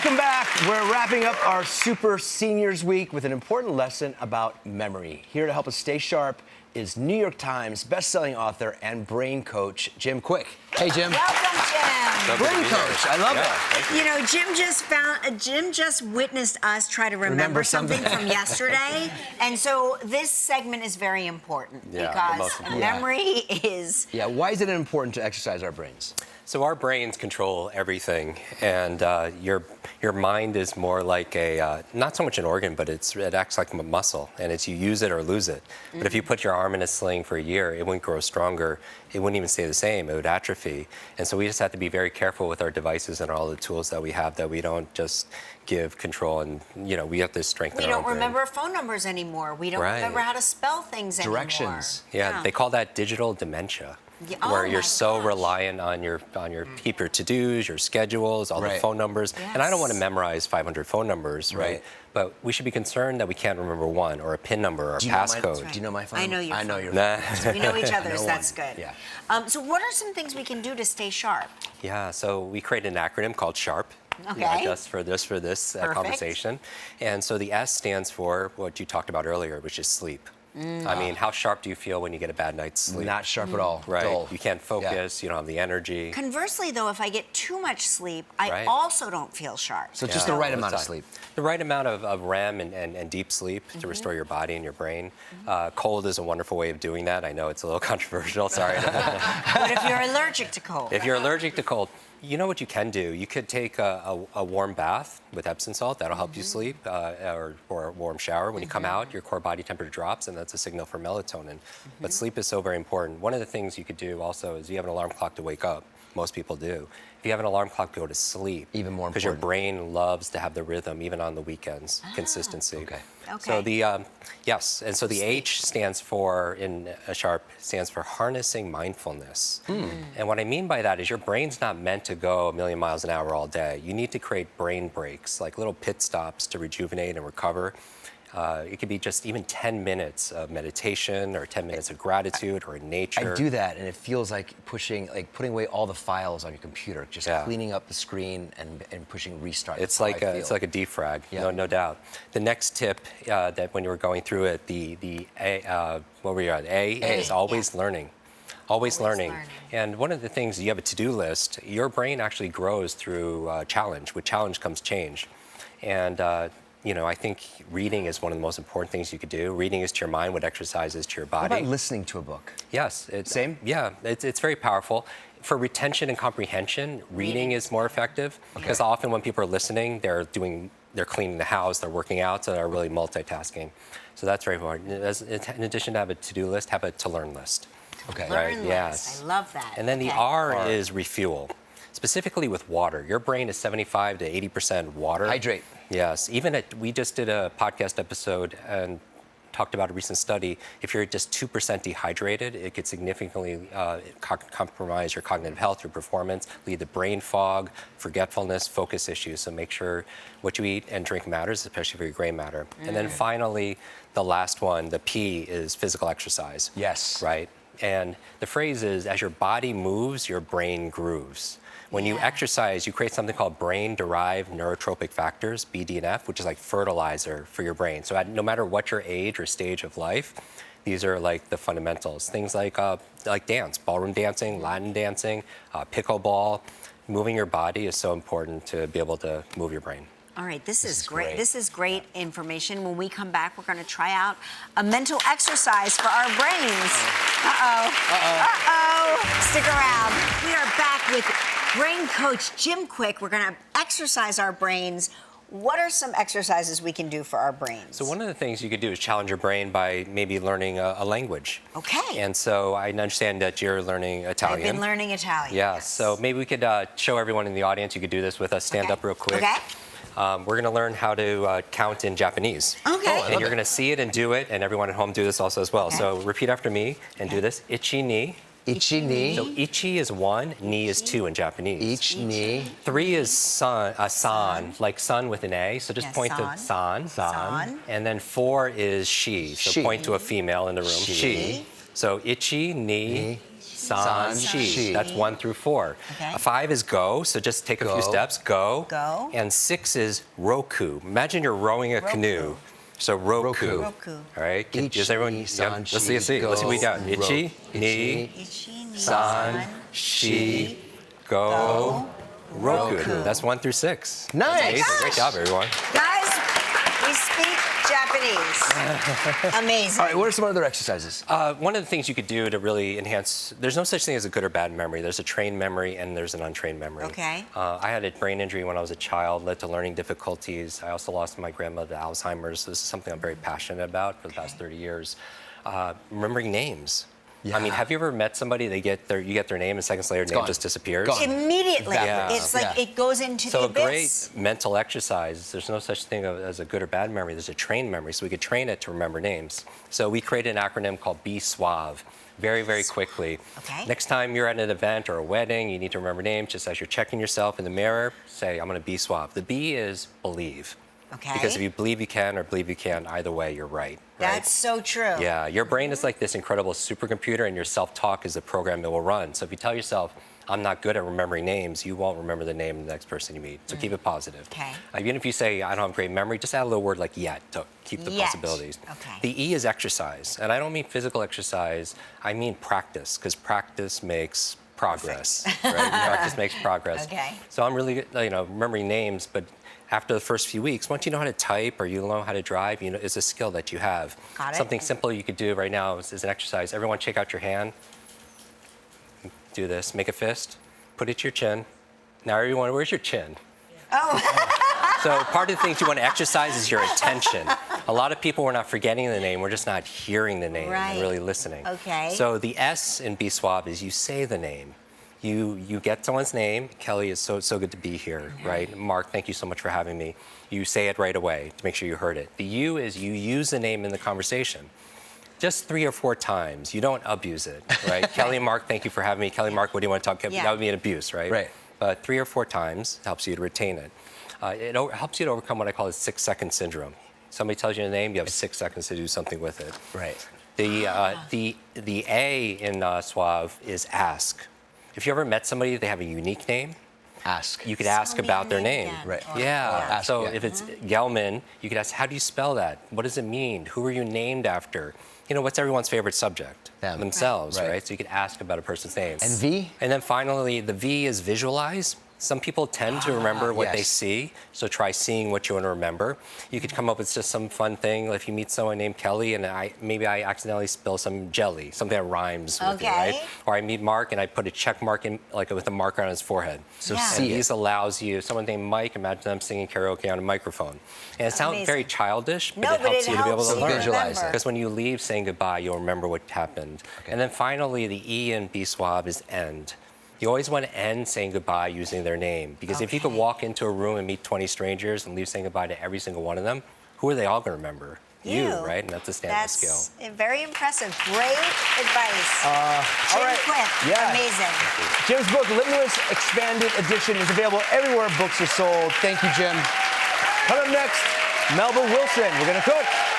Welcome back. We're wrapping up our Super Seniors Week with an important lesson about memory. Here to help us stay sharp is New York Times bestselling author and brain coach, Jim Kwik. Hey, Jim. Welcome, Jim. Brain coach. I love it. You know, Jim just witnessed us try to remember something from yesterday. And so this segment is very important because memory is... Yeah, why is it important to exercise our brains? So our brains control everything, and your mind is more like not so much an organ, but it acts like a muscle, and it's you use it or lose it. But if you put your arm in a sling for a year, it wouldn't grow stronger. It wouldn't even stay the same. It would atrophy. And so we just have to be very careful with our devices and all the tools that we have, that we don't just give control, and we have to strengthen our brain. We don't remember phone numbers anymore. We don't remember how to spell things anymore. Directions. Yeah, they call that digital dementia. Where you're so reliant on your keep your to-dos, your schedules, all the phone numbers. And I don't want to memorize 500 phone numbers, right? But we should be concerned that we can't remember one, or a PIN number, or a passcode. Do you know my phone? I know your phone. I know your phone. We know each other's. That's good. Yeah. So what are some things we can do to stay sharp? Yeah, so we created an acronym called SHARP. Okay. Just for this conversation. And so the S stands for what you talked about earlier, which is sleep. I mean, how sharp do you feel when you get a bad night's sleep? Not sharp at all. Right. Dull. You can't focus. You don't have the energy. Conversely, though, if I get too much sleep, I also don't feel sharp. So just the right amount of sleep. The right amount of REM and deep sleep to restore your body and your brain. Cold is a wonderful way of doing that. I know it's a little controversial. Sorry. What if you're allergic to cold? If you're allergic to cold, you know what you can do? You could take a warm bath with Epsom salt. That'll help you sleep, or a warm shower. When you come out, your core body temperature drops, and that's a signal for melatonin. But sleep is so very important. One of the things you could do also is you have an alarm clock to wake up. Most people do. If you have an alarm clock to go to sleep, even more important, because your brain loves to have the rhythm, even on the weekends, consistency. Okay. So the and so the H stands for, in a SHARP, stands for harnessing mindfulness. And what I mean by that is your brain's not meant to go 1,000,000 miles an hour all day. You need to create brain breaks, like little pit stops to rejuvenate and recover. It could be just even 10 minutes of meditation, or 10 minutes of gratitude, or in nature. I do that, and it feels like putting away all the files on your computer, just cleaning up the screen and pushing restart. It's like a defrag, no doubt. The next tip that when you were going through it, what were you at? A is always learning. Always learning. And one of the things, you have a to-do list, your brain actually grows through challenge. With challenge comes change. And I think reading is one of the most important things you could do. Reading is to your mind what exercise is to your body. What about listening to a book? Yes. Same? Yeah, it's very powerful. For retention and comprehension, reading is more effective, because often when people are listening, they're cleaning the house, they're working out, so they're really multitasking. So that's very important. In addition to have a to-do list, have a to-learn list. Okay. Learn list. Yes. I love that. And then the R is refuel. Specifically with water. Your brain is 75 to 80% water. Hydrate. Yes. We just did a podcast episode and talked about a recent study. If you're just 2% dehydrated, it could significantly compromise your cognitive health, your performance, lead to brain fog, forgetfulness, focus issues. So make sure what you eat and drink matters, especially for your gray matter. And then finally, the last one, the P, is physical exercise. Yes. Right? And the phrase is, as your body moves, your brain grooves. When you exercise, you create something called brain-derived neurotropic factors, BDNF, which is like fertilizer for your brain. So no matter what your age or stage of life, these are like the fundamentals. Things like dance, ballroom dancing, Latin dancing, pickleball. Moving your body is so important to be able to move your brain. All right, this is great. This is great information. When we come back, we're going to try out a mental exercise for our brains. Stick around. We are back with brain coach Jim Kwik. We're going to exercise our brains. What are some exercises we can do for our brains? So one of the things you could do is challenge your brain by maybe learning a language. Okay. And so I understand that you're learning Italian. I've been learning Italian. Yes. So maybe we could show everyone in the audience. You could do this with us. Stand up real quick. Okay. We're going to learn how to count in Japanese. Okay. And you're going to see it and do it, and everyone at home do this also as well. Okay. So repeat after me and do this. Ichi ni. Ichi ni. So ichi is 1, ni is 2 in Japanese. Ich ni. 3 is san, like sun with an A. So just point to san. San. And then 4 is she. So She. point to a female in the room. She. So ichi ni san, shi. That's 1 through 4. Okay. 5 is go, so just take a few steps. Go. Go. And 6 is roku. Imagine you're rowing a canoe. So roku. Roku. All right. Does everyone? San, Let's see. Let's see what we got. Ichi, ni, Ichi, ni, san, shi, go, roku. That's 1 through 6. Nice. Amazing. Great job, everyone. Guys, we speak Japanese. Amazing. All right, what are some other exercises? One of the things you could do to really enhance, there's no such thing as a good or bad memory. There's a trained memory and there's an untrained memory. Okay. I had a brain injury when I was a child, led to learning difficulties. I also lost my grandmother to Alzheimer's. So this is something I'm very passionate about for the past 30 years. Remembering names. Yeah. I mean, have you ever met somebody, you get their name and seconds later, their name just disappears? Gone. Immediately. Yeah. It's like it goes into So the a abyss. great mental exercise, there's no such thing as a good or bad memory. There's a trained memory, so we could train it to remember names. So we created an acronym called Be Suave, very, very quickly. Okay. Next time you're at an event or a wedding, you need to remember names, just as you're checking yourself in the mirror, say, I'm gonna be suave. The B is believe. Okay. Because if you believe you can or believe you can't, either way, you're right. That's so true. Yeah, your brain is like this incredible supercomputer, and your self-talk is the program it will run. So if you tell yourself, I'm not good at remembering names, you won't remember the name of the next person you meet. So keep it positive. Okay. Even if you say, I don't have great memory, just add a little word like yet to keep the Yet. possibilities. Okay. The E is exercise. And I don't mean physical exercise, I mean practice, because practice makes progress. Right? Practice makes progress. Okay. So I'm really good, remembering names, but after the first few weeks, once you know how to type or you know how to drive, it's a skill that you have. Got it. Something simple you could do right now is an exercise. Everyone check out your hand. Do this, make a fist, put it to your chin. Now everyone, where's your chin? Oh. So part of the things you want to exercise is your attention. A lot of people, we're not forgetting the name, we're just not hearing the name Right. and really listening. Okay. So the S in Be Suave is you say the name. You get someone's name. Kelly, it's so good to be here, right? Mark, thank you so much for having me. You say it right away to make sure you heard it. The U is you use the name in the conversation. Just 3 or 4 times. You don't abuse it, right? Kelly and Mark, thank you for having me. Kelly, Mark, what do you want to talk about? Yeah. That would be an abuse, right? Right. But 3 or 4 times helps you to retain it. It helps you to overcome what I call the 6-second syndrome. Somebody tells you a name, you have 6 seconds to do something with it. Right. The A in Suave is ask. If you ever met somebody, they have a unique name, Ask. you could ask about their name. Right. Yeah. Ask, So yeah. if it's Gelman, you could ask, how do you spell that? What does it mean? Who are you named after? What's everyone's favorite subject? Them. Themselves, Right. right? So you could ask about a person's name. And V? And then finally, the V is visualize. Some people tend to remember what they yes. see, so try seeing what you want to remember. You could come up with just some fun thing. If you meet someone named Kelly and maybe I accidentally spill some jelly, something that rhymes with you, right? Or I meet Mark and I put a check mark in, with a marker on his forehead. So Yeah. see And it. these allows you, someone named Mike, imagine them singing karaoke on a microphone. And it sounds very Amazing. childish, but No, it helps you to be able to helps you learn. Visualize remember. it. Because when you leave saying goodbye, you'll remember what happened. Okay. And then finally, the E in Be Suave is end. You always want to end saying goodbye using their name. Because if you could Okay. walk into a room and meet 20 strangers and leave saying goodbye to every single one of them, who are they all going to remember? You, right? And that's a standard skill. That's very impressive. Great advice. All right. Kwik. Yeah. Amazing. Jim's book, Limitless Expanded Edition, is available everywhere books are sold. Thank you, Jim. Coming up next, Melba Wilson. We're going to cook.